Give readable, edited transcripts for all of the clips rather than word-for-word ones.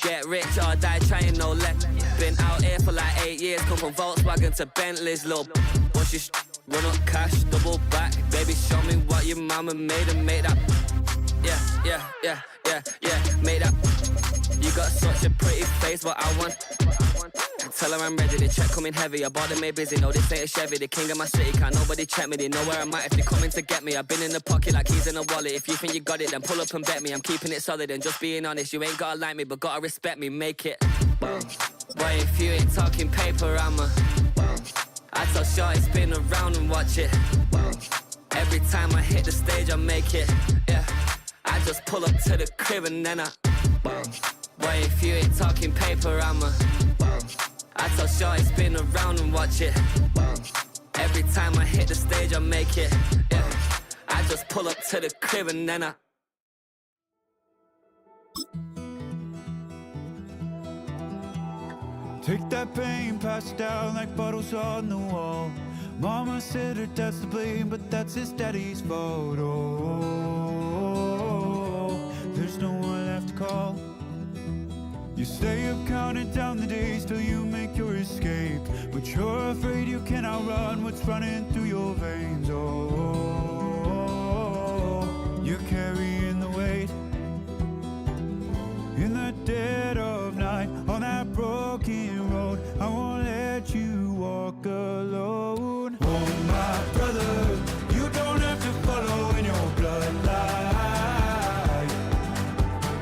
Get rich or die trying, no left. Been out here for like 8 years, come from Volkswagen to Bentley's, little. Once you run up cash, double back. Baby, show me what your mama made and make that. Yeah, made that. You got such a pretty face, but I want. Tell her I'm ready, the check coming heavy. I bought them made busy, no, this ain't a Chevy. The king of my city, can't nobody check me. They know where I'm at if they coming to get me. I've been in the pocket like keys in a wallet. If you think you got it, then pull up and bet me. I'm keeping it solid and just being honest. You ain't gotta like me, but gotta respect me, make it. Boy, if you ain't talking paper, I tell shorty spin around and watch it. Every time I hit the stage, I make it. Yeah, I just pull up to the crib and then boy, if you ain't talking paper, I tell shorty spin around and watch it. Every time I hit the stage, I make it. Yeah, I just pull up to the crib and then Take that pain, pass it down like bottles on the wall. Mama said her dad's to blame, but that's his daddy's fault. Oh, there's no one left to call. You stay up counting down the days till you make your escape, but you're afraid you can outrun what's running through your veins. Oh, you're carrying the weight in the dead of night on that broken road. I won't let you walk alone. Oh, my brother, you don't have to follow in your bloodline.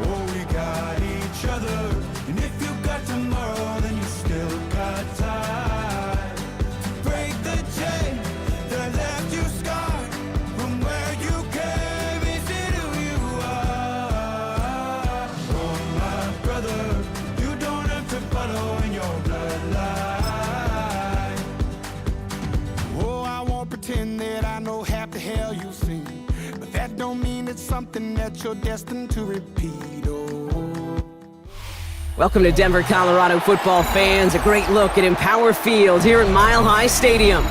Oh, we got each other. And if you got tomorrow, then you still got time to break the chain that left you scarred from where you came into who you are. Oh, my brother, you don't have to follow in your bloodline. Oh, I won't pretend that I know half the hell you've seen, but that don't mean it's something that you're destined to repeat. Welcome to Denver, Colorado football fans. A great look at Empower Field here at Mile High Stadium.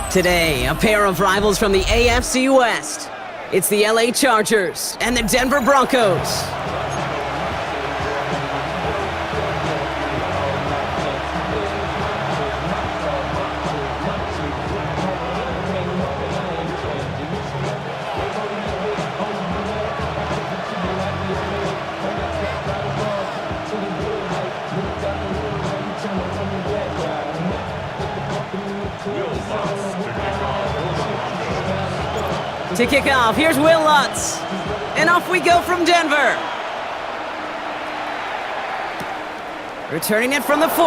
Today, a pair of rivals from the AFC West. It's the LA Chargers and the Denver Broncos. To kick off, here's Will Lutz. And off we go from Denver. Returning it from the 4.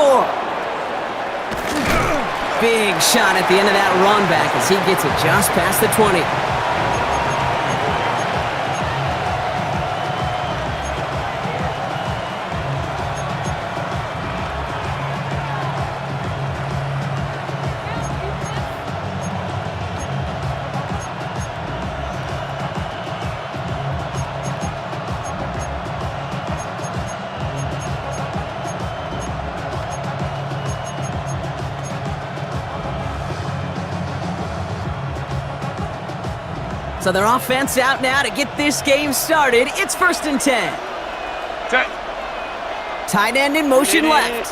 Big shot at the end of that run back as he gets it just past the 20. So their offense out now to get this game started. It's 1st and 10. Tight end in motion left.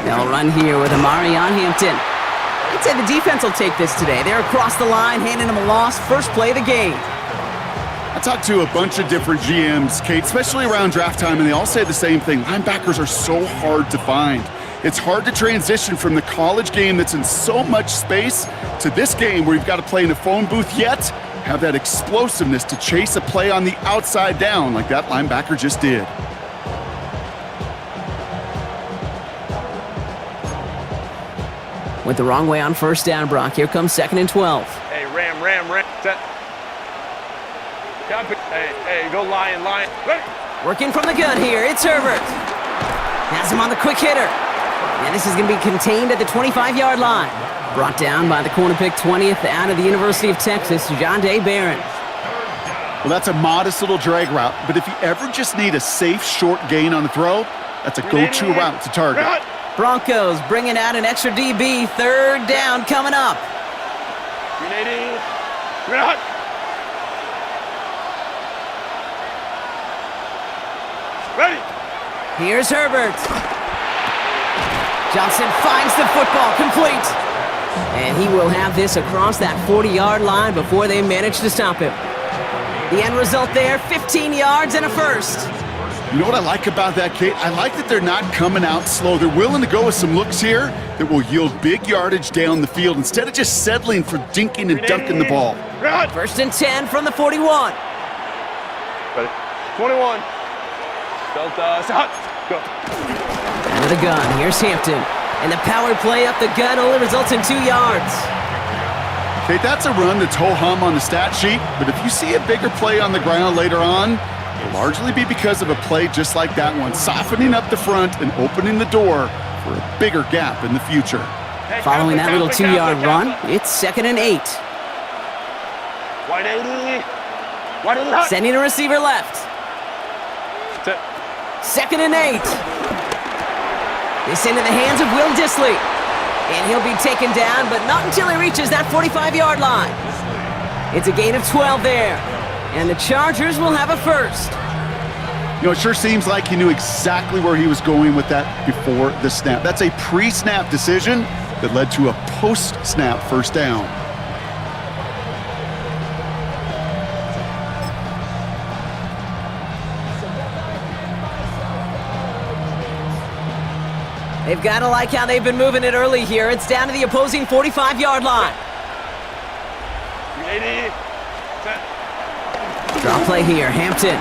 They'll run here with Amari on Hampton. I'd say the defense will take this today. They're across the line, handing them a loss. First play of the game. I talked to a bunch of different GMs, Kate, especially around draft time, and they all say the same thing. Linebackers are so hard to find. It's hard to transition from the college game that's in so much space to this game where you've got to play in a phone booth, yet have that explosiveness to chase a play on the outside down like that linebacker just did. Went the wrong way on 1st down, Brock. Here comes 2nd and 12. Hey, ram. Set. Hey, go lion. Ready. Working from the gun here, it's Herbert. Has him on the quick hitter. And this is going to be contained at the 25-yard line. Brought down by the corner pick 20th out of the University of Texas, John Day Barron. Well, that's a modest little drag route, but if you ever just need a safe, short gain on a throw, that's a go-to route to target. Broncos bringing out an extra DB. 3rd down coming up. Ready. Here's Herbert. Johnson finds the football, complete. And he will have this across that 40-yard line before they manage to stop him. The end result there, 15 yards and a first. You know what I like about that, Kate? I like that they're not coming out slow. They're willing to go with some looks here that will yield big yardage down the field instead of just settling for dinking and dunking the ball. First and 10 from the 41. Ready. 21. Delta, stop. Go. With a gun, here's Hampton. And the power play up the gut only results in 2 yards. Kate, that's a run that's ho-hum on the stat sheet, but if you see a bigger play on the ground later on, it'll largely be because of a play just like that one, softening up the front and opening the door for a bigger gap in the future. Following that little 2-yard run, it's 2nd and 8. Wide 80. Wide 80. Sending a receiver left. 2nd and 8. They send in the hands of Will Dissly. And he'll be taken down, but not until he reaches that 45-yard line. It's a gain of 12 there. And the Chargers will have a first. You know, it sure seems like he knew exactly where he was going with that before the snap. That's a pre-snap decision that led to a post-snap first down. They've got to like how they've been moving it early here. It's down to the opposing 45-yard line. 80. Draw play here, Hampton.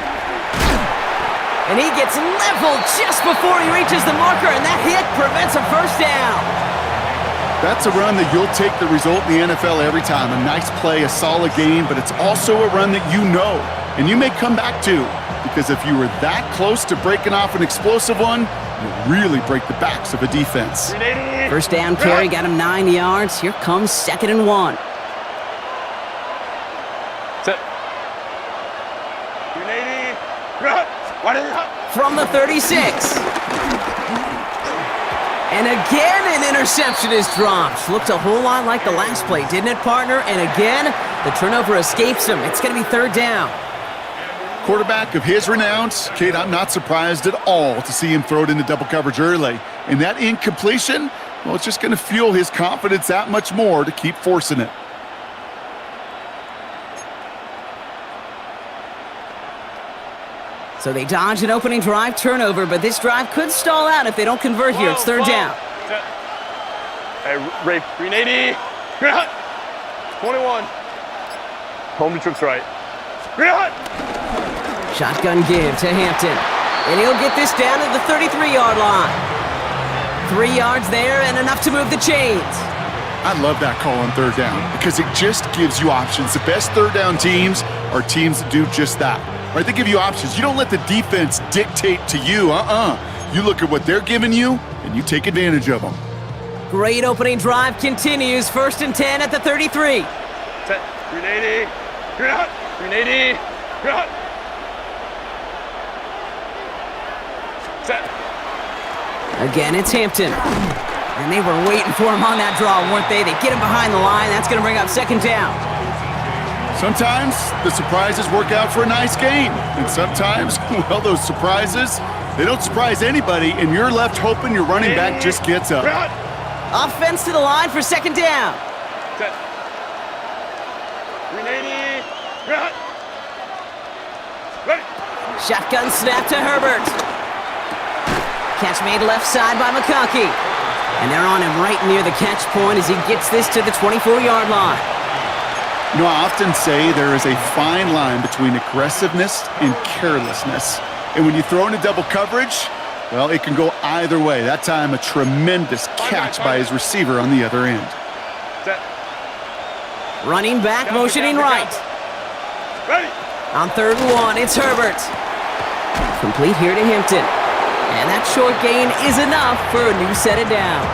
And he gets leveled just before he reaches the marker, and that hit prevents a first down. That's a run that you'll take the result in the NFL every time. A nice play, a solid game, but it's also a run that you know, and you may come back to, because if you were that close to breaking off an explosive one, you'll really break the backs of a defense. First down carry got him 9 yards. Here comes 2nd and 1. Set. 80. From the 36. And again, an interception is dropped. Looked a whole lot like the last play, didn't it, partner? And again, the turnover escapes him. It's going to be 3rd down. Quarterback of his renown, Kate, I'm not surprised at all to see him throw it into double coverage early. And that incompletion, well, it's just going to fuel his confidence that much more to keep forcing it. So they dodge an opening drive turnover, but this drive could stall out if they don't convert here. It's 3rd down. Hey, Ray, 380. 21. Home to tricks right. Shotgun give to Hampton. And he'll get this down to the 33-yard line. 3 yards there and enough to move the chains. I love that call on 3rd down because it just gives you options. The best 3rd down teams are teams that do just that. Right? They give you options. You don't let the defense dictate to you. You look at what they're giving you, and you take advantage of them. Great opening drive continues. 1st and 10 at the 33. Set. 380. 380. Set. Again, it's Hampton. And they were waiting for him on that draw, weren't they? They get him behind the line. That's going to bring up 2nd down. Sometimes the surprises work out for a nice game. And sometimes, well, those surprises, they don't surprise anybody, and you're left hoping your running back just gets up. Offense to the line for 2nd down. Set. 380. Ready. Shotgun snap to Herbert. Catch made left side by McConkey. And they're on him right near the catch point as he gets this to the 24-yard line. You know, I often say there is a fine line between aggressiveness and carelessness. And when you throw into double coverage, well, it can go either way. That time, a tremendous catch by his receiver on the other end. Set. Running back, motioning right. Ready. On 3rd and 1, it's Herbert. Complete here to Hampton. And that short gain is enough for a new set of downs.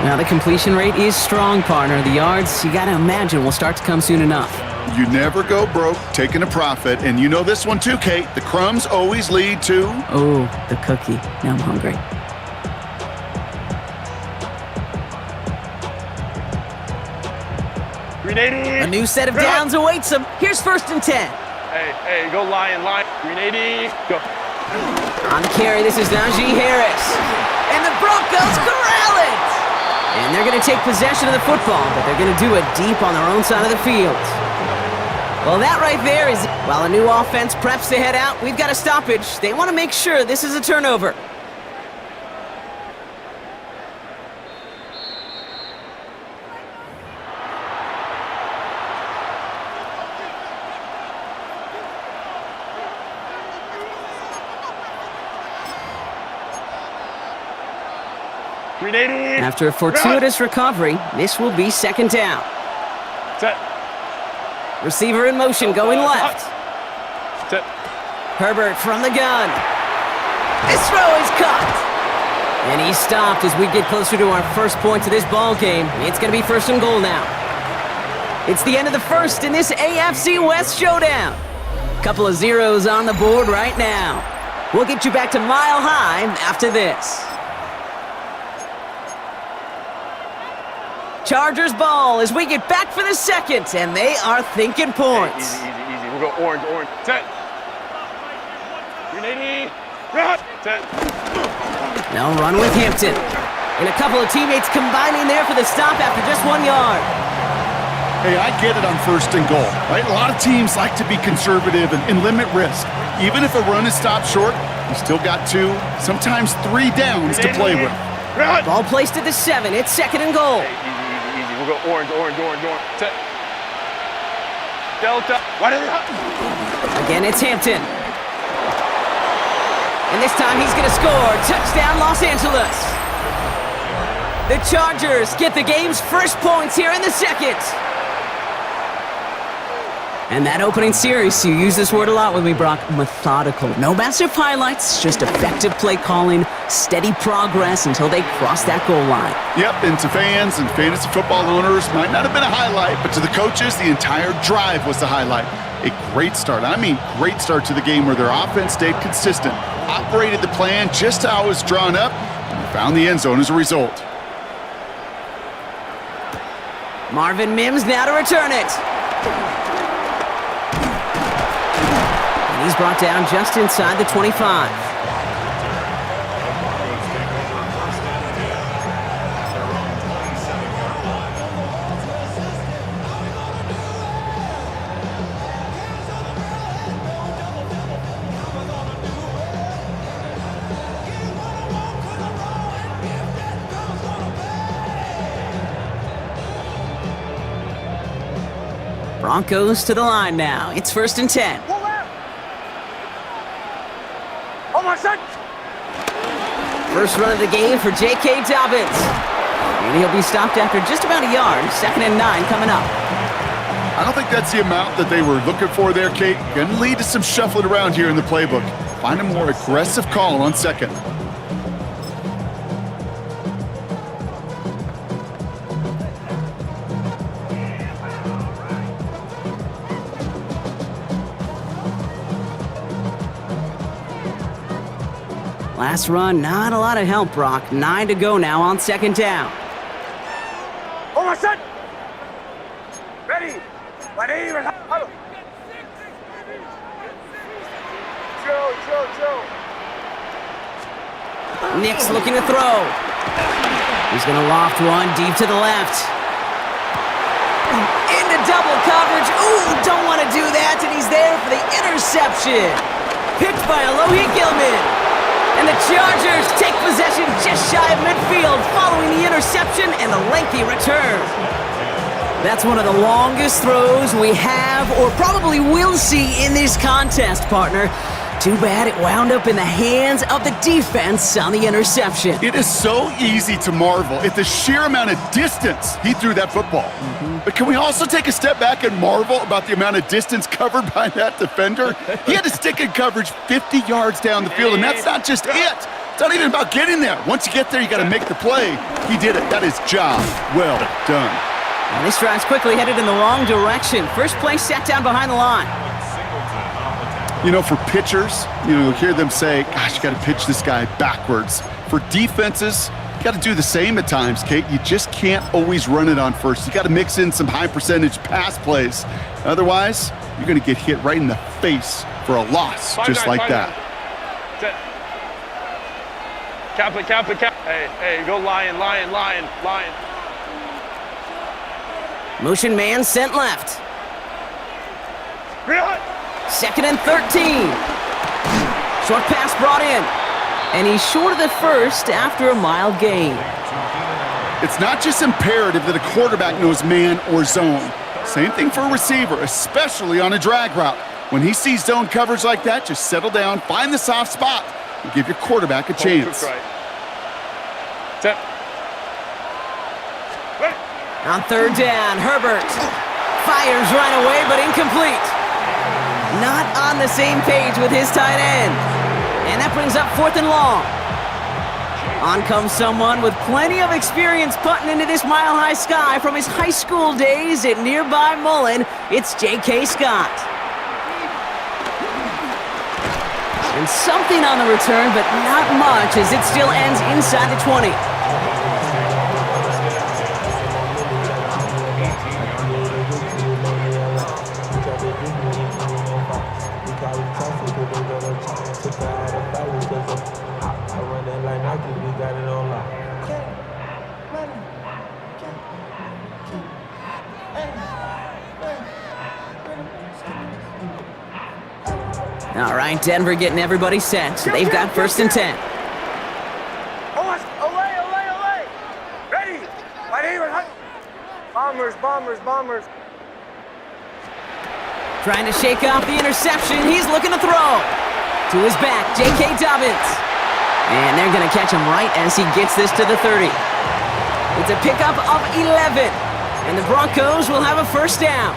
Now the completion rate is strong, partner. The yards, you got to imagine, will start to come soon enough. You never go broke taking a profit, and you know this one too, Kate. The crumbs always lead to... Oh, the cookie. Now I'm hungry. A new set of downs awaits him. Here's 1st and 10. Hey, go line. 380. Go. On the carry, this is Najee Harris. And the Broncos corral it! And they're going to take possession of the football, but they're going to do it deep on their own side of the field. Well, that right there is... While a new offense preps to head out, we've got a stoppage. They want to make sure this is a turnover. After a fortuitous recovery, this will be second down. Set. Receiver in motion going left. Set. Herbert from the gun. This throw is caught. And he's stopped as we get closer to our first point of this ball game. It's going to be first and goal now. It's the end of the first in this AFC West showdown. Couple of zeros on the board right now. We'll get you back to Mile High after this. Chargers ball as we get back for the second, and they are thinking points. Easy, easy, easy. We'll go orange. Set. 380. Set. They'll run with Hampton. And a couple of teammates combining there for the stop after just 1 yard. Hey, I get it on first and goal, right? A lot of teams like to be conservative and limit risk. Even if a run is stopped short, you still got 2, sometimes 3 downs to play with. Ball placed at the 7. It's second and goal. Easy. We'll go orange. Set. Delta. What is it? Again, it's Hampton. And this time he's going to score. Touchdown, Los Angeles. The Chargers get the game's first points here in the second. And that opening series, you use this word a lot with me, Brock, methodical. No massive highlights, just effective play calling, steady progress until they cross that goal line. Yep, and to fans and fantasy football owners, might not have been a highlight, but to the coaches, the entire drive was the highlight. A great start, great start to the game where their offense stayed consistent, operated the plan just how it was drawn up, and found the end zone as a result. Marvin Mims now to return it. He's brought down just inside the 25. Broncos to the line now. It's first and 10. First run of the game for J.K. Dobbins. And he'll be stopped after just about a yard. Second and 9 coming up. I don't think that's the amount that they were looking for there, Kate. Going to lead to some shuffling around here in the playbook. Find a more aggressive call on second. Last run, not a lot of help, Brock. 9 to go now on second down. Hold on, set. Ready. Chill. Nick's looking to throw. He's going to loft one deep to the left. Into double coverage. Ooh, don't want to do that, and he's there for the interception. Picked by Alohi Gilman. And the Chargers take possession just shy of midfield following the interception and the lengthy return. That's one of the longest throws we have or probably will see in this contest, partner. Too bad it wound up in the hands of the defense on the interception. It is so easy to marvel at the sheer amount of distance he threw that football. But can we also take a step back and marvel about the amount of distance covered by that defender? He had to stick in coverage 50 yards down the field, and that's not just it. It's not even about getting there. Once you get there, you got to make the play. He did it. That is job well done. And this drive's quickly headed in the wrong direction. First play set down behind the line. You know, for pitchers, you'll hear them say, gosh, you got to pitch this guy backwards. For defenses, you got to do the same at times, Kate. You just can't always run it on first. You got to mix in some high percentage pass plays. Otherwise, you're going to get hit right in the face for a loss just like that. Set. Cap it, cap it, cap. Hey, go lion. Motion man sent left. Real. 2nd and 13. Short pass brought in. And he's short of the first after a mile gain. It's not just imperative that a quarterback knows man or zone. Same thing for a receiver, especially on a drag route. When he sees zone coverage like that, just settle down, find the soft spot, and give your quarterback a chance. Right. Set. Right. On 3rd down, Herbert fires right away, but incomplete. Not on the same page with his tight end. And that brings up 4th and long. On comes someone with plenty of experience putting into this mile-high sky from his high school days at nearby Mullen. It's J.K. Scott. And something on the return, but not much, as it still ends inside the 20. All right, Denver getting everybody set. They've got 1st and 10. Olay. Ready. Right here. Bombers. Trying to shake off the interception. He's looking to throw. To his back, J.K. Dobbins. And they're going to catch him right as he gets this to the 30. It's a pickup of 11. And the Broncos will have a 1st down.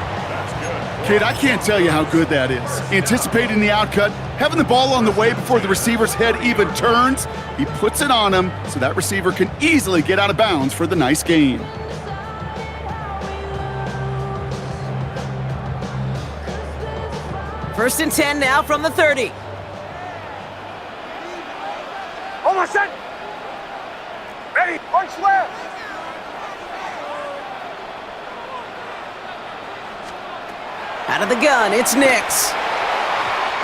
Kid, I can't tell you how good that is. Anticipating the outcut, having the ball on the way before the receiver's head even turns, he puts it on him so that receiver can easily get out of bounds for the nice gain. First and 10 now from the 30. Almost set. Ready. Punch left. Out of the gun, it's Nix.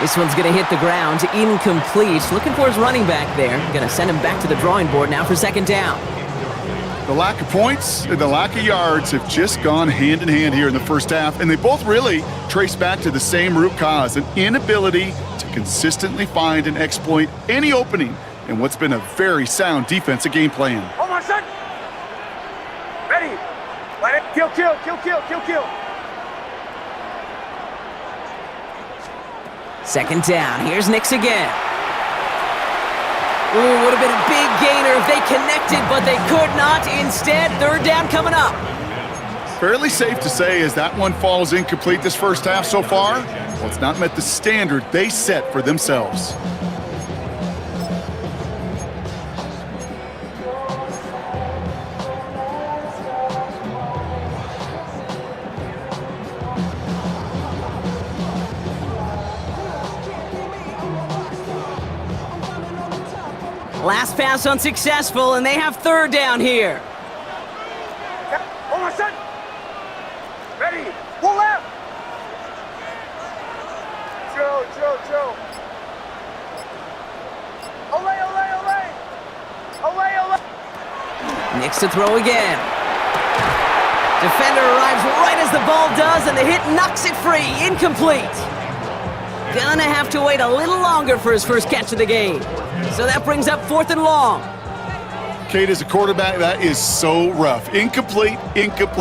This one's going to hit the ground, incomplete. Looking for his running back there. Going to send him back to the drawing board now for 2nd down. The lack of points and the lack of yards have just gone hand in hand here in the first half, and they both really trace back to the same root cause, an inability to consistently find and exploit any opening in what's been a very sound defensive game plan. Almost set. Ready. Let it. Kill. 2nd down. Here's Nix again. Ooh, would have been a big gainer if they connected, but they could not. Instead, 3rd down coming up. Fairly safe to say as that one falls incomplete this first half so far, well, it's not met the standard they set for themselves. Last pass unsuccessful, and they have 3rd down here. Almost set. Ready. Pull left. Joe. Olay. Nix to throw again. Defender arrives right as the ball does, and the hit knocks it free. Incomplete. Gonna have to wait a little longer for his first catch of the game. So that brings up 4th and long. Kate, as a quarterback, that is so rough. Incomplete. You're going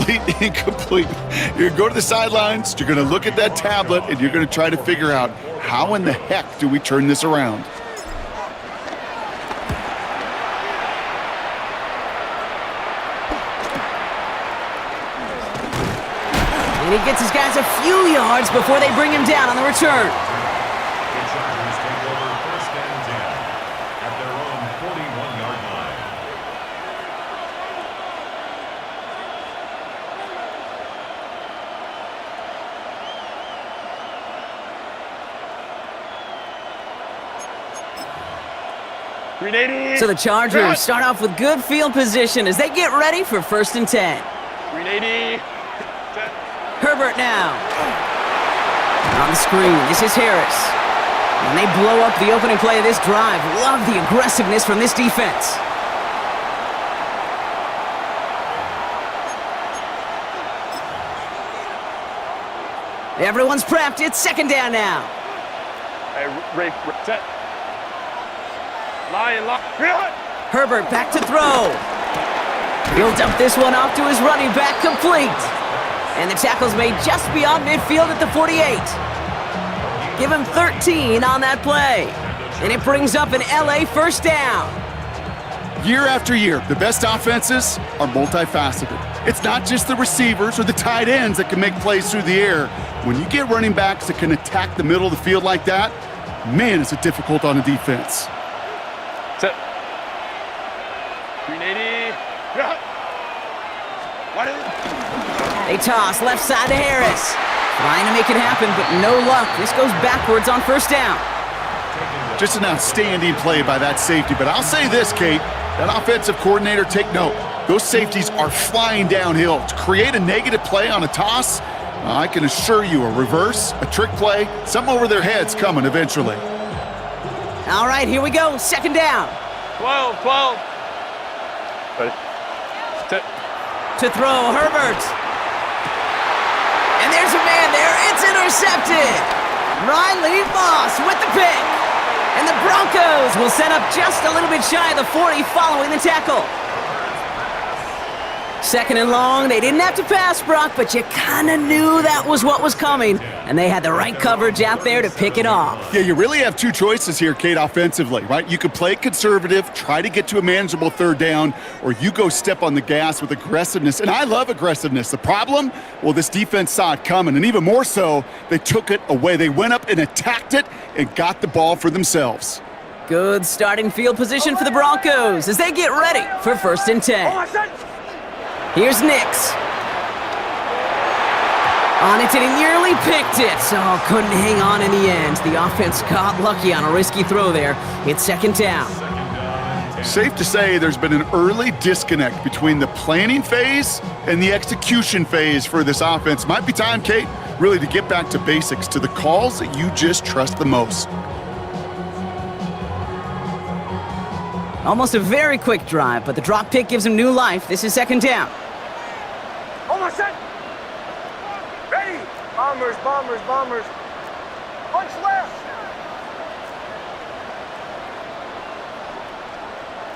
to go to the sidelines, you're going to look at that tablet, and you're going to try to figure out how in the heck do we turn this around. And he gets his guys a few yards before they bring him down on the return. So the Chargers start off with good field position as they get ready for 1st and 10. 380. Herbert now. On the screen, this is Harris. And they blow up the opening play of this drive. Love the aggressiveness from this defense. Everyone's prepped. It's second down now. Hey, Ray, set. Lion, lion. Herbert back to throw. He'll dump this one off to his running back, complete. And the tackle's made just beyond midfield at the 48. Give him 13 on that play. And it brings up an LA first down. Year after year, the best offenses are multifaceted. It's not just the receivers or the tight ends that can make plays through the air. When you get running backs that can attack the middle of the field like that, man, is it difficult on a defense. Set. 380. What is it? They toss left side to Harris. Trying to make it happen, but no luck. This goes backwards on first down. Just an outstanding play by that safety. But I'll say this, Kate, that offensive coordinator, take note. Those safeties are flying downhill. To create a negative play on a toss, I can assure you a reverse, a trick play, something over their heads coming eventually. All right, here we go. Second down. 12. Ready? Set. To throw, Herbert. And there's a man there. It's intercepted. Riley Moss with the pick. And the Broncos will set up just a little bit shy of the 40 following the tackle. Second and long. They didn't have to pass, Brock, but you kind of knew that was what was coming. And they had the right coverage out there to pick it off. Yeah, you really have two choices here, Kate, offensively, right? You could play conservative, try to get to a manageable third down, or you go step on the gas with aggressiveness. And I love aggressiveness. The problem? Well, this defense saw it coming, and even more so, they took it away. They went up and attacked it and got the ball for themselves. Good starting field position for the Broncos as they get ready for first and 10. Here's Nix. On it, and he nearly picked it. Oh, couldn't hang on in the end. The offense got lucky on a risky throw there. It's second down. Safe to say there's been an early disconnect between the planning phase and the execution phase for this offense. Might be time, Kate, really to get back to basics, to the calls that you just trust the most. Almost a very quick drive, but the drop pick gives him new life. This is second down. Almost set. Ready. Bombers. Punch left.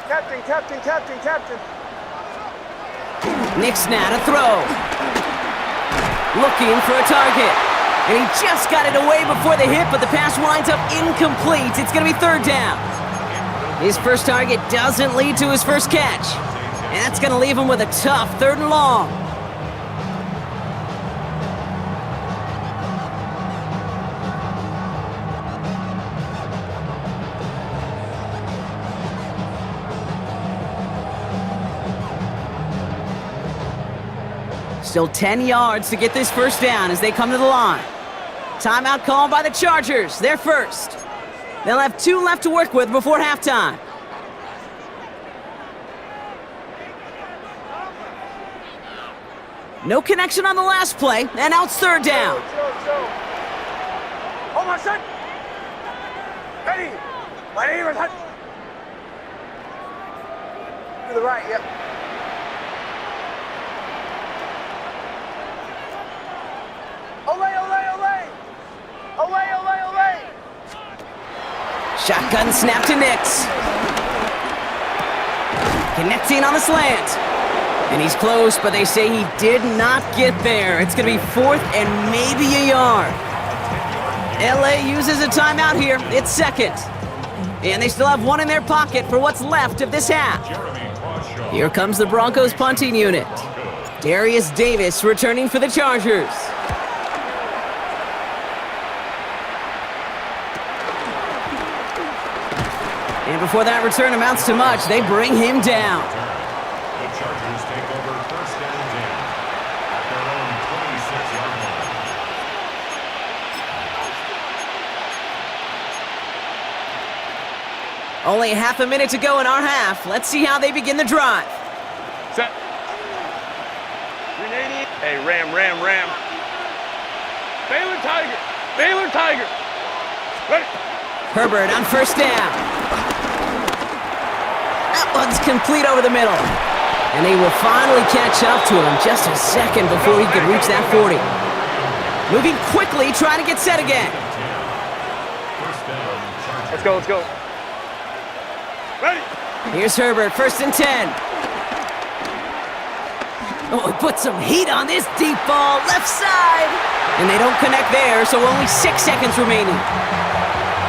Captain. Nix now to throw. Looking for a target. And he just got it away before the hit, but the pass winds up incomplete. It's going to be third down. His first target doesn't lead to his first catch. And that's going to leave him with a tough third and long. Still 10 yards to get this first down as they come to the line. Timeout called by the Chargers. They're first. They'll have 2 left to work with before halftime. No connection on the last play, and now it's third down. Almost set. Ready. My name is Hut. To the right, yep. Olay. Shotgun snap to Nix. Connecting on the slant. And he's close, but they say he did not get there. It's going to be fourth and maybe a yard. LA uses a timeout here. It's second. And they still have one in their pocket for what's left of this half. Here comes the Broncos punting unit. Darius Davis returning for the Chargers. And before that return amounts to much, they bring him down. The Chargers take over first and 10 at their own 26-yard line. Only half a minute to go in our half. Let's see how they begin the drive. Set. 380. Hey, ram. Baylor Tiger. Ready. Herbert on first down. That one's complete over the middle. And they will finally catch up to him just a second before he could reach that 40. Moving quickly, trying to get set again. Let's go, let's go. Ready? Here's Herbert, 1st and 10. Oh, he put some heat on this deep ball, left side. And they don't connect there, so only 6 seconds remaining.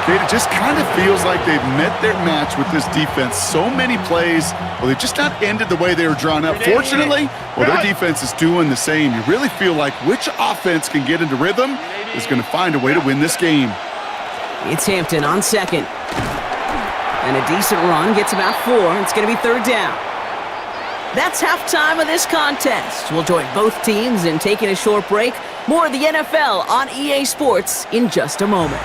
Kate, it just kind of feels like they've met their match with this defense. So many plays, well, they've just not ended the way they were drawn up. Fortunately, well, their defense is doing the same. You really feel like which offense can get into rhythm is going to find a way to win this game. It's Hampton on 2nd. And a decent run gets about 4. It's going to be 3rd down. That's halftime of this contest. We'll join both teams in taking a short break. More of the NFL on EA Sports in just a moment.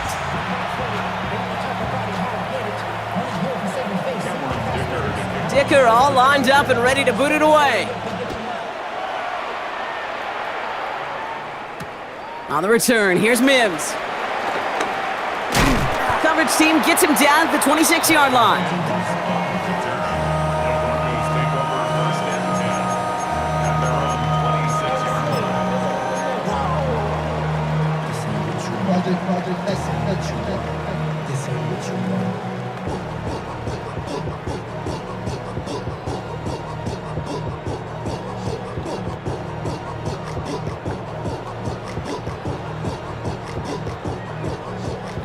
Dicker all lined up and ready to boot it away. On the return, here's Mims. Coverage team gets him down at the 26-yard line.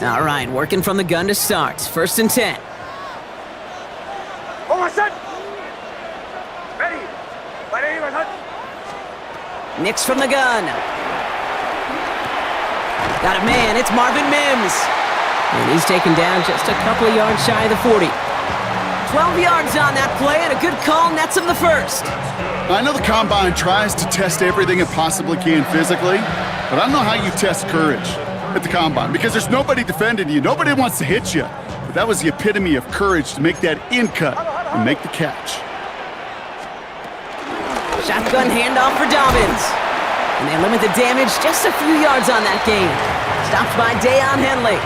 All right, working from the gun to start. 1st and 10. Oh, my son! Ready? My name, my son. Nix from the gun. Got a man, it's Marvin Mims. And he's taken down just a couple of yards shy of the 40. 12 yards on that play, and a good call nets him the 1st. I know the Combine tries to test everything it possibly can physically, but I don't know how you test courage at the Combine, because there's nobody defending you. Nobody wants to hit you. But that was the epitome of courage to make that in cut and make the catch. Shotgun handoff for Dobbins. And they limit the damage just a few yards on that game. Stopped by Dayon Henley.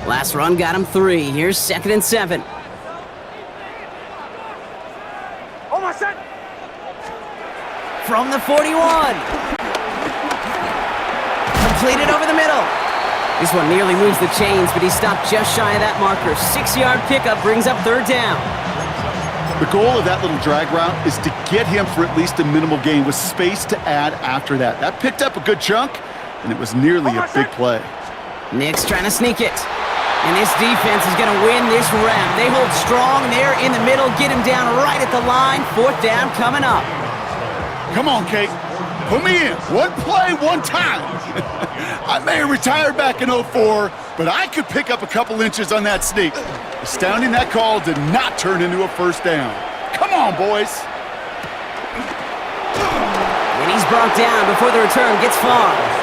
Last run got him 3. Here's 2nd and 7. Oh, my son! From the 41. Completed over the middle. This one nearly moves the chains, but he stopped just shy of that marker. 6-yard pickup brings up 3rd down. The goal of that little drag route is to get him for at least a minimal gain with space to add after that. That picked up a good chunk, and it was nearly a big play. Nick's trying to sneak it. And this defense is going to win this round. They hold strong there in the middle, get him down right at the line. 4th down coming up. Come on, Kate. Put me in. One play, one time. I may have retired back in 04, but I could pick up a couple inches on that sneak. Astounding that call did not turn into a 1st down. Come on, boys. And he's brought down before the return gets far.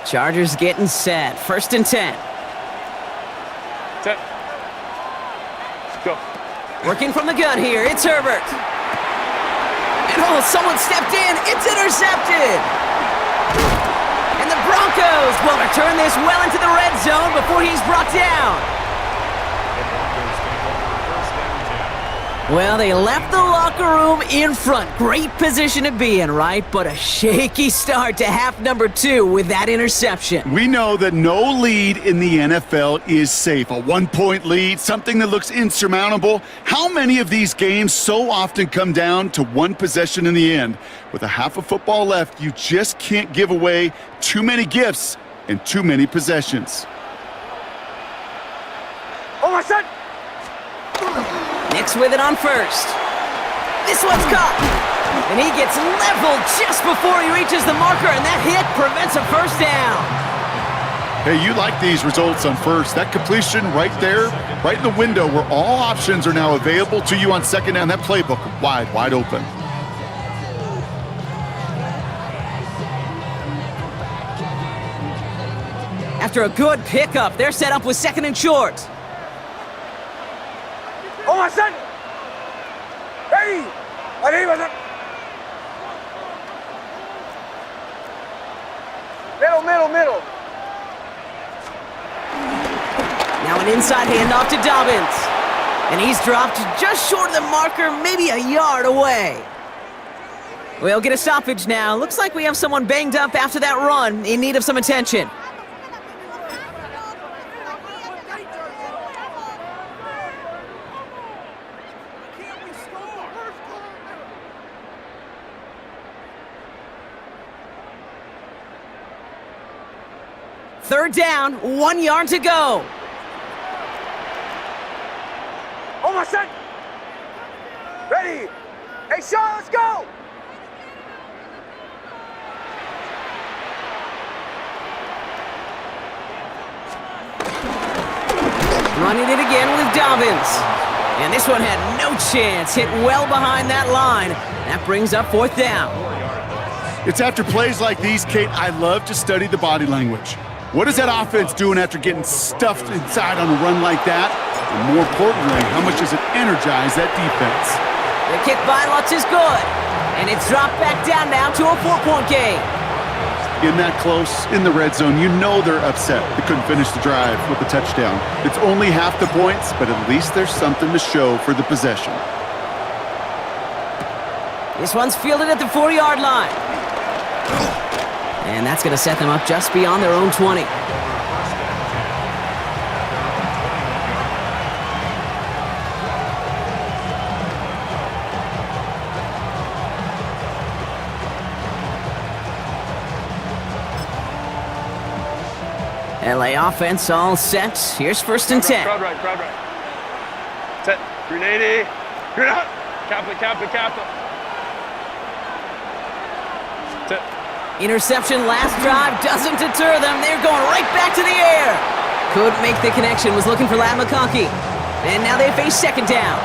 Chargers getting set. 1st and 10. Set. Go. Working from the gun here. It's Herbert. And oh, someone stepped in. It's intercepted. And the Broncos will return this well into the red zone before he's brought down. Well, they left the locker room in front. Great position to be in, right? But a shaky start to half number 2 with that interception. We know that no lead in the NFL is safe. A 1-point lead, something that looks insurmountable. How many of these games so often come down to one possession in the end? With a half of football left, you just can't give away too many gifts and too many possessions. Oh, my son! Nix with it on 1st. This one's caught. And he gets leveled just before he reaches the marker, and that hit prevents a 1st down. Hey, you like these results on first. That completion right there, right in the window where all options are now available to you on second down. That playbook wide open. After a good pickup, they're set up with second and short. Oh, my son! Ready! Arriba! Middle. Now an inside handoff to Dobbins. And he's dropped just short of the marker, maybe a yard away. We'll get a stoppage now. Looks like we have someone banged up after that run, in need of some attention. Third down, 1 yard to go. Oh, my son! Ready! Hey, Sean, let's go! Running it again with Dobbins. And this one had no chance. Hit well behind that line. That brings up fourth down. It's after plays like these, Kate, I love to study the body language. What is that offense doing after getting stuffed inside on a run like that? And more importantly, how much does it energize that defense? The kick by Lutz is good. And it's dropped back down now to a 4-point game. In that close, in the red zone, you know they're upset. They couldn't finish the drive with the touchdown. It's only half the points, but at least there's something to show for the possession. This one's fielded at the 4-yard line. And that's going to set them up just beyond their own 20. LA offense all set. Here's first and 10. Crowd right. Set. Grenade. Grenade. Kappa. Set. Interception last drive doesn't deter them. They're going right back to the air. Couldn't make the connection. Was looking for Lat McConkey. And now they face second down.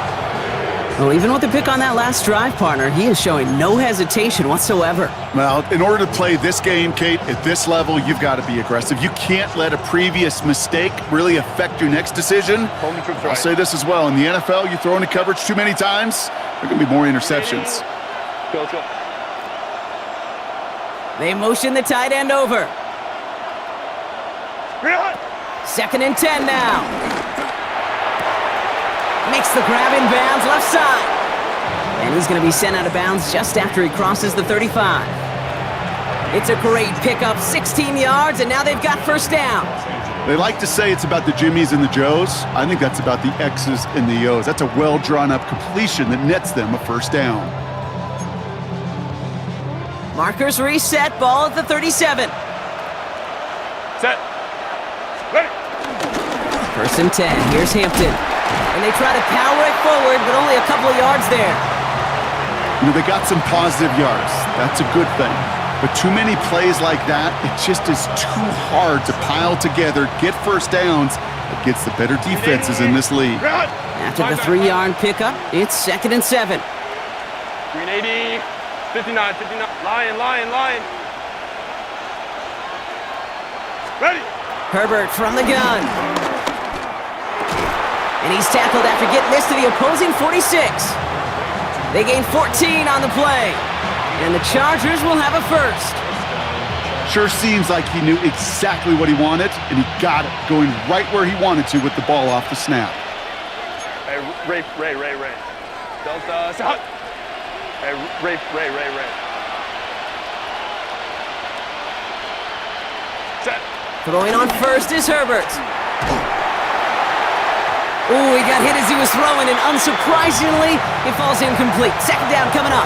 Well, even with the pick on that last drive, partner, he is showing no hesitation whatsoever. Well, in order to play this game, Kate, at this level, you've got to be aggressive. You can't let a previous mistake really affect your next decision. I'll say this as well. In the NFL, you throw into coverage too many times, there are going to be more interceptions. Go. They motion the tight end over. Grenade. Second and 10 now. Makes the grab in bounds left side. And he's going to be sent out of bounds just after he crosses the 35. It's a great pickup, 16 yards, and now they've got first down. They like to say it's about the Jimmies and the Joes. I think that's about the X's and the O's. That's a well-drawn-up completion that nets them a first down. Markers reset, ball at the 37. Set. Ready. First and 10, here's Hampton. And they try to power it forward, but only a couple of yards there. You know, they got some positive yards. That's a good thing. But too many plays like that, it just is too hard to pile together, get first downs against the better defenses in this league. After the 3-yard pickup, it's second and 7. Green 80. 59. Lion. Ready. Herbert from the gun. And he's tackled after getting this to the opposing 46. They gain 14 on the play. And the Chargers will have a first. Sure seems like he knew exactly what he wanted, and he got it, going right where he wanted to with the ball off the snap. Hey, Ray. Delta, shot. Hey, Ray. Set. Throwing on first is Herbert. Ooh, he got hit as he was throwing, and unsurprisingly, it falls incomplete. Second down coming up.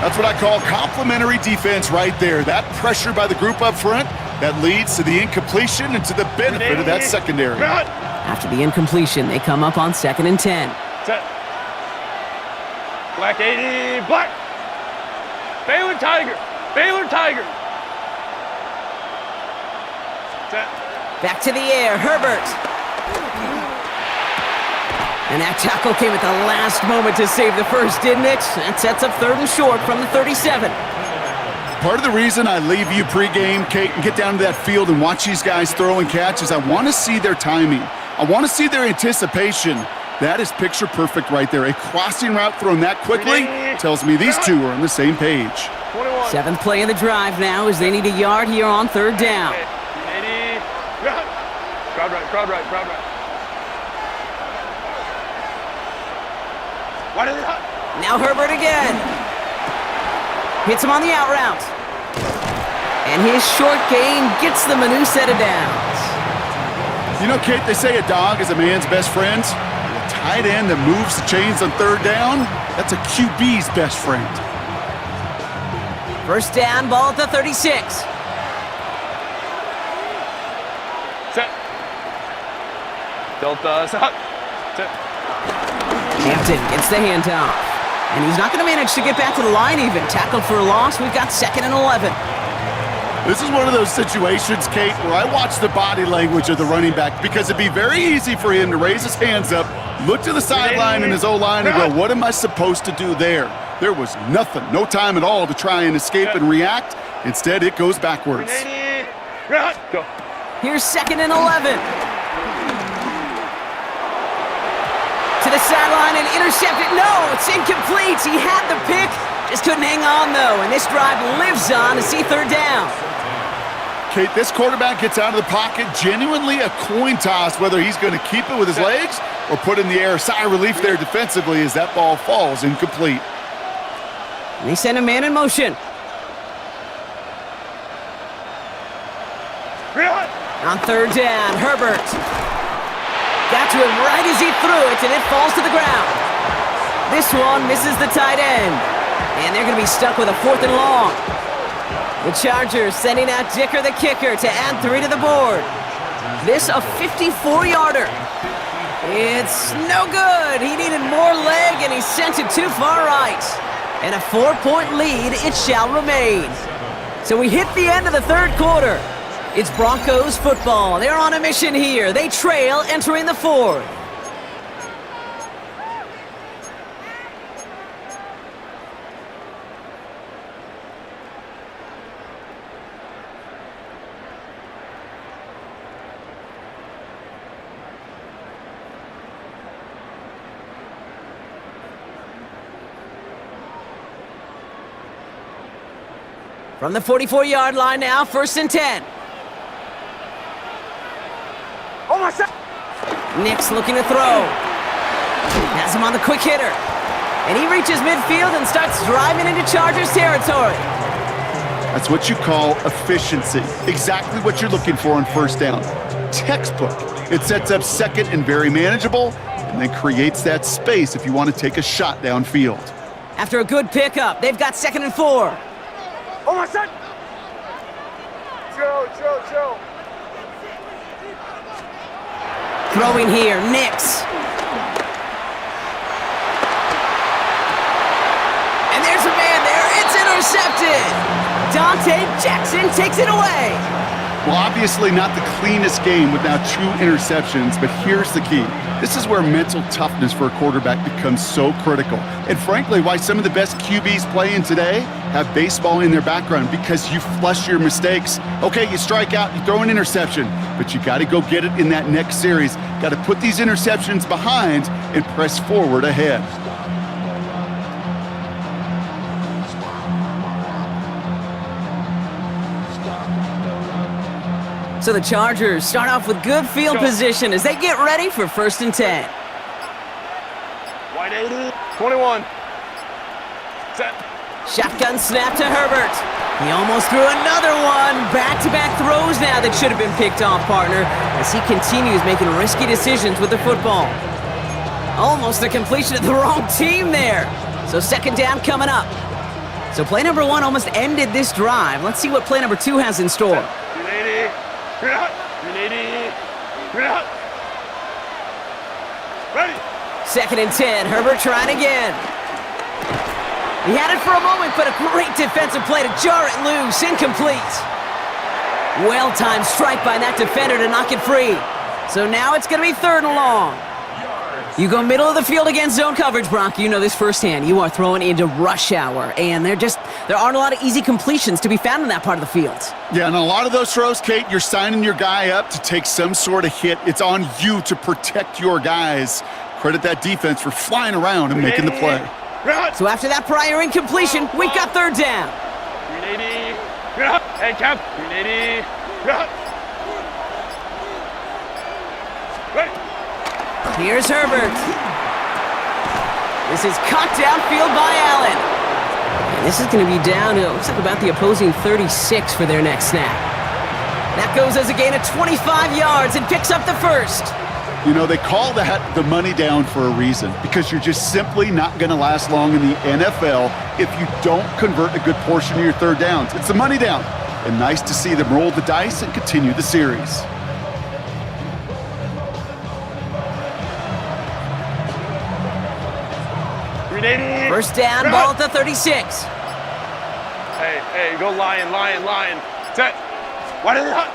That's what I call complimentary defense right there. That pressure by the group up front, that leads to the incompletion and to the benefit of that secondary. After the incompletion, they come up on second and 10. Set. Black 80, black. Baylor Tiger. Back to the air, Herbert. And that tackle came at the last moment to save the first, didn't it? That sets up 3rd and short from the 37. Part of the reason I leave you pregame, Kate, and get down to that field and watch these guys throw and catch is I want to see their timing. I want to see their anticipation. That is picture perfect right there. A crossing route thrown that quickly tells me these two are on the same page. 7th play of the drive now as they need a yard here on 3rd down. Crowd right. Now Herbert again. Hits him on the out route. And his short gain gets them a new set of downs. You know, Kate, they say a dog is a man's best friend. A tight end that moves the chains on 3rd down, that's a QB's best friend. 1st down, ball at the 36. Set. Delta, set. Hampton gets the handoff. And he's not going to manage to get back to the line even. Tackled for a loss. We've got 2nd and 11. This is one of those situations, Kate, where I watch the body language of the running back because it'd be very easy for him to raise his hands up, look to the sideline in his O-line and go, what am I supposed to do there? There was nothing, no time at all to try and escape and react. Instead, it goes backwards. Go. Here's 2nd and 11. To the sideline and intercepted. No, it's incomplete. He had the pick, just couldn't hang on though. And this drive lives on to see 3rd down. Kate, this quarterback gets out of the pocket, genuinely a coin toss whether he's going to keep it with his legs or put in the air. Sigh of relief there defensively as that ball falls incomplete. They send a man in motion. On 3rd down, Herbert. Got to him right as he threw it, and it falls to the ground. This one misses the tight end. And they're going to be stuck with a 4th and long. The Chargers sending out Dicker the kicker to add 3 to the board. This a 54-yarder. It's no good. He needed more leg, and he sent it too far right. And a 4-point lead it shall remain. So we hit the end of the 3rd quarter. It's Broncos football. They're on a mission here. They trail entering the 4th. From the 44-yard line now, 1st and 10. Oh my God. Nix looking to throw. Has him on the quick hitter. And he reaches midfield and starts driving into Chargers territory. That's what you call efficiency. Exactly what you're looking for on 1st down. Textbook. It sets up 2nd and very manageable, and then creates that space if you want to take a shot downfield. After a good pickup, they've got 2nd and 4. Oh my son. Chill. Throwing here, Nix. And there's a man there. It's intercepted. Dante Jackson takes it away. Well, obviously not the cleanest game with now 2 interceptions, but here's the key. This is where mental toughness for a quarterback becomes so critical. And frankly, why some of the best QBs playing today have baseball in their background, because you flush your mistakes. Okay, you strike out, you throw an interception, but you got to go get it in that next series. Got to put these interceptions behind and press forward ahead. So the Chargers start off with good field position as they get ready for 1st and 10. Wide 80. 21. Set. Shotgun snap to Herbert. He almost threw another one. Back-to-back throws now that should have been picked off, partner, as he continues making risky decisions with the football. Almost the completion of the wrong team there. So 2nd down coming up. So play number 1 almost ended this drive. Let's see what play number 2 has in store. 2nd and 10, Herbert trying again. He had it for a moment, but a great defensive play to jar it loose, incomplete. Well-timed strike by that defender to knock it free. So now it's going to be 3rd and long. You go middle of the field against zone coverage, Brock. You know this firsthand. You are throwing into rush hour, and there aren't a lot of easy completions to be found in that part of the field. Yeah, and a lot of those throws, Kate, you're signing your guy up to take some sort of hit. It's on you to protect your guys. Credit that defense for flying around and making the play. So after that prior incompletion, we've got 3rd down. 380. Hey, Cap. 380. Ready. Here's Herbert. This is caught downfield by Allen. And this is going to be down to, it looks like about the opposing 36 for their next snap. That goes as a gain of 25 yards and picks up the 1st. You know, they call that the money down for a reason, because you're just simply not going to last long in the NFL if you don't convert a good portion of your 3rd downs. It's the money down. And nice to see them roll the dice and continue the series. First down, ball at the 36. Hey, go lion. Set. Why did it hot?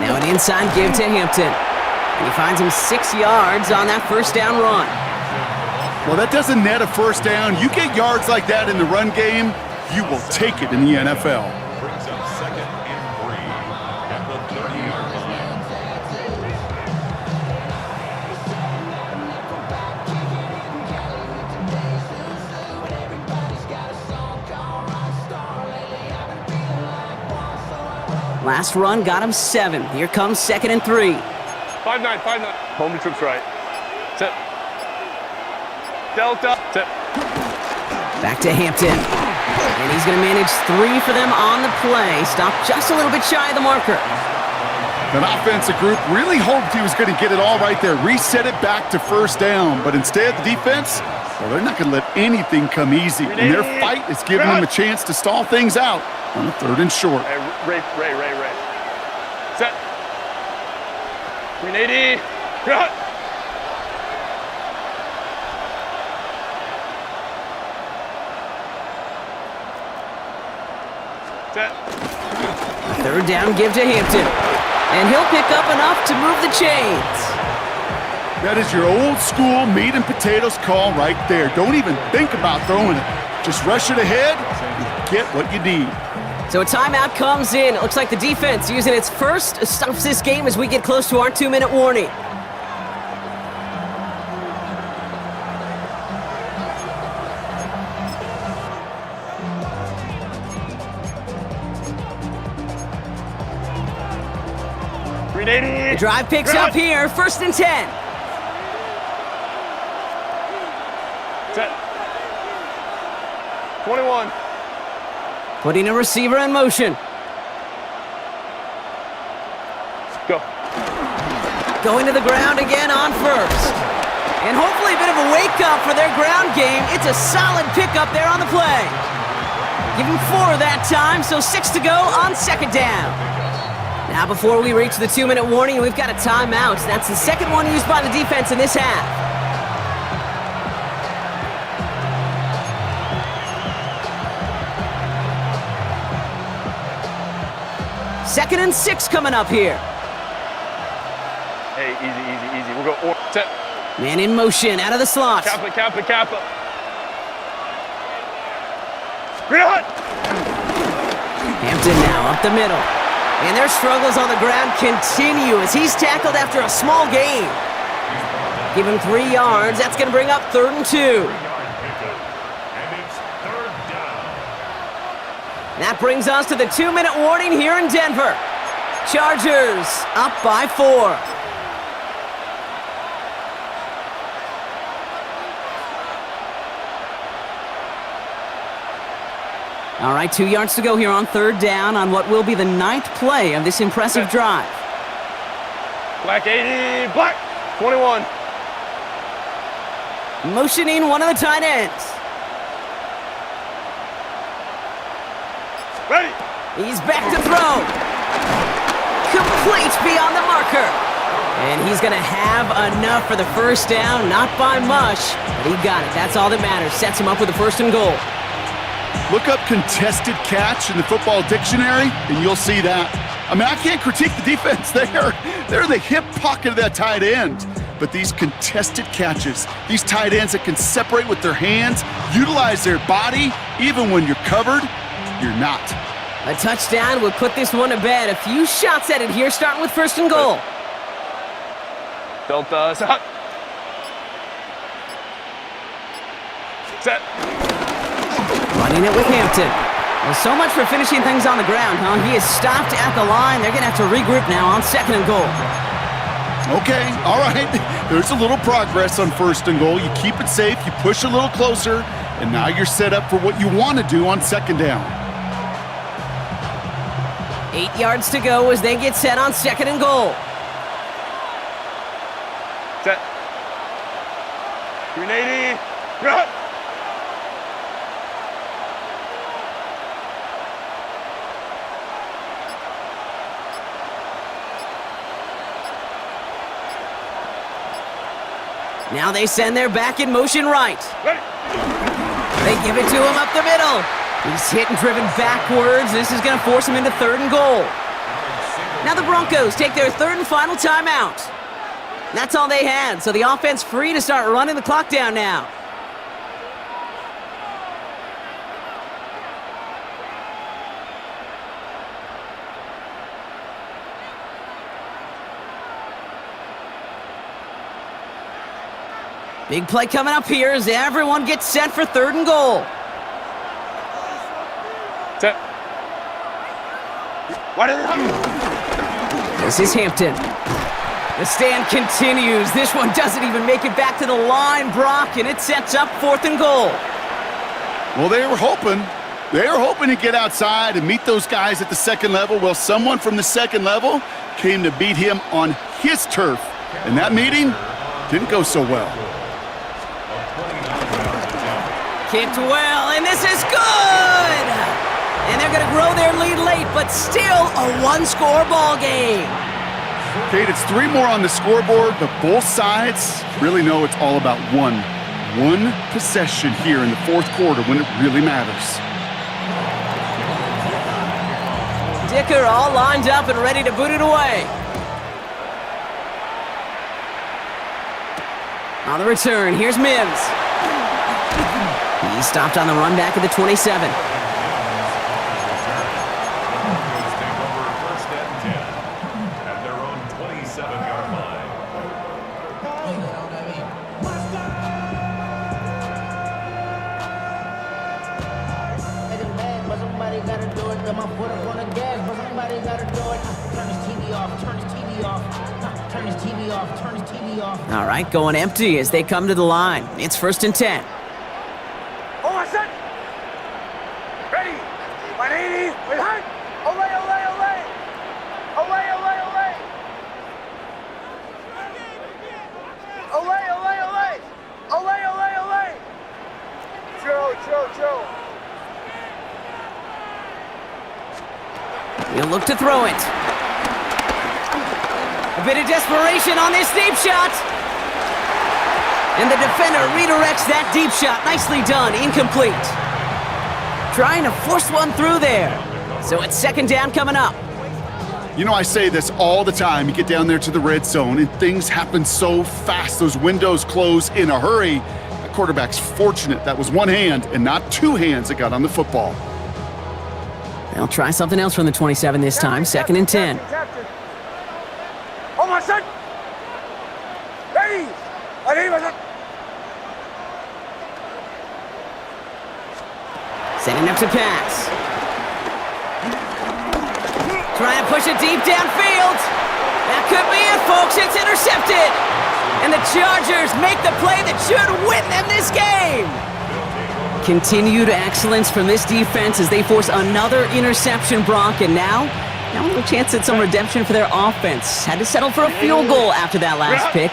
Now an inside give to Hampton. And he finds him 6 yards on that 1st down run. Well, that doesn't net a 1st down. You get yards like that in the run game, you will take it in the NFL. Brings up 2nd and 3 at the 30-yard line. Last run got him 7. Here comes 2nd and 3. 5-9. Home to trips right. Set. Delta. Set. Back to Hampton. And he's going to manage 3 for them on the play. Stopped just a little bit shy of the marker. That offensive group really hoped he was going to get it all right there, reset it back to 1st down. But instead, the defense, well, they're not going to let anything come easy. And their fight is giving them a chance to stall things out on a 3rd and short. Hey, Ray. Set. 380. Cut. Set. 3rd down give to Hampton. And he'll pick up enough to move the chains. That is your old school meat and potatoes call right there. Don't even think about throwing it. Just rush it ahead and get what you need. So a timeout comes in. It looks like the defense using its first stops this game as we get close to our 2-minute warning. The drive picks up here, 1st and 10. Set. 21. Putting a receiver in motion. Go. Going to the ground again on 1st. And hopefully a bit of a wake-up for their ground game. It's a solid pickup there on the play. Give him 4 that time, so 6 to go on 2nd down. Now before we reach the 2-minute warning, we've got a timeout. That's the 2nd one used by the defense in this half. 2nd and 6 coming up here. Hey, easy. We'll go set. Man in motion, out of the slot. Kappa. Green hot. Hampton now up the middle. And their struggles on the ground continue as he's tackled after a small gain. Give him 3 yards. That's going to bring up 3rd and 2. And it's 3rd down. That brings us to the 2-minute warning here in Denver. Chargers up by 4. All right, 2 yards to go here on 3rd down on what will be the 9th play of this impressive drive. Black 80, black 21. Motioning one of the tight ends. Ready. He's back to throw. Complete beyond the marker. And he's going to have enough for the 1st down, not by much, but he got it. That's all that matters. Sets him up with a 1st and goal. Look up contested catch in the football dictionary, and you'll see that. I mean, I can't critique the defense there. They're in the hip pocket of that tight end. But these contested catches, these tight ends that can separate with their hands, utilize their body, even when you're covered, you're not. A touchdown would put this one to bed. A few shots at it here, starting with 1st and goal. Delta, set. Set. Running it with Hampton. Well, so much for finishing things on the ground, huh? He is stopped at the line. They're going to have to regroup now on 2nd and goal. Okay, all right. There's a little progress on 1st and goal. You keep it safe, you push a little closer, and now you're set up for what you want to do on 2nd down. 8 yards to go as they get set on 2nd and goal. Set. 380. Run. Now they send their back in motion right. Ready. They give it to him up the middle. He's hit and driven backwards. This is going to force him into 3rd and goal. Now the Broncos take their 3rd and final timeout. That's all they had, so the offense free to start running the clock down now. Big play coming up here as everyone gets set for 3rd and goal. Set. What is it? This is Hampton. The stand continues. This one doesn't even make it back to the line, Brock, and it sets up 4th and goal. Well, they were hoping to get outside and meet those guys at the 2nd level. Well, someone from the 2nd level came to beat him on his turf, and that meeting didn't go so well. Kicked well, and this is good! And they're going to grow their lead late, but still a 1-score ball game. Kate, it's 3 more on the scoreboard, but both sides really know it's all about one possession here in the 4th quarter when it really matters. Dicker all lined up and ready to boot it away. On the return, here's Mims. He stopped on the run back at the 27. All right, going empty as they come to the line. It's 1st and 10. Oh, my son. Ready. 180. Wait, hang. Olay, olay, olay. Olay, olay, olay. Olay, olay, olay. Olay, olay, olay. Joe. He'll look to throw it. A bit of desperation on this deep shot. And the defender redirects that deep shot. Nicely done. Incomplete. Trying to force one through there. So it's 2nd down coming up. You know, I say this all the time. You get down there to the red zone, and things happen so fast. Those windows close in a hurry. The quarterback's fortunate that was one hand and not 2 hands that got on the football. They'll try something else from the 27 this time. 2nd and 10. Oh, my son. Ready. 180, my son. Setting up to pass. Trying to push it deep downfield. That could be it, folks. It's intercepted. And the Chargers make the play that should win them this game. Continued excellence from this defense as they force another interception, Brock. And now a little chance at some redemption for their offense. Had to settle for a field goal after that last pick.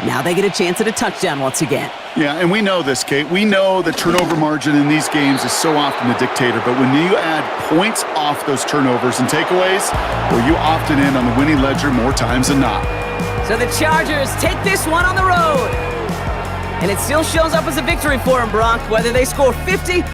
Now they get a chance at a touchdown once again. Yeah, and we know this, Kate. We know the turnover margin in these games is so often a dictator, but when you add points off those turnovers and takeaways, well, you often end on the winning ledger more times than not. So the Chargers take this one on the road. And it still shows up as a victory for them, Brock, whether they score 50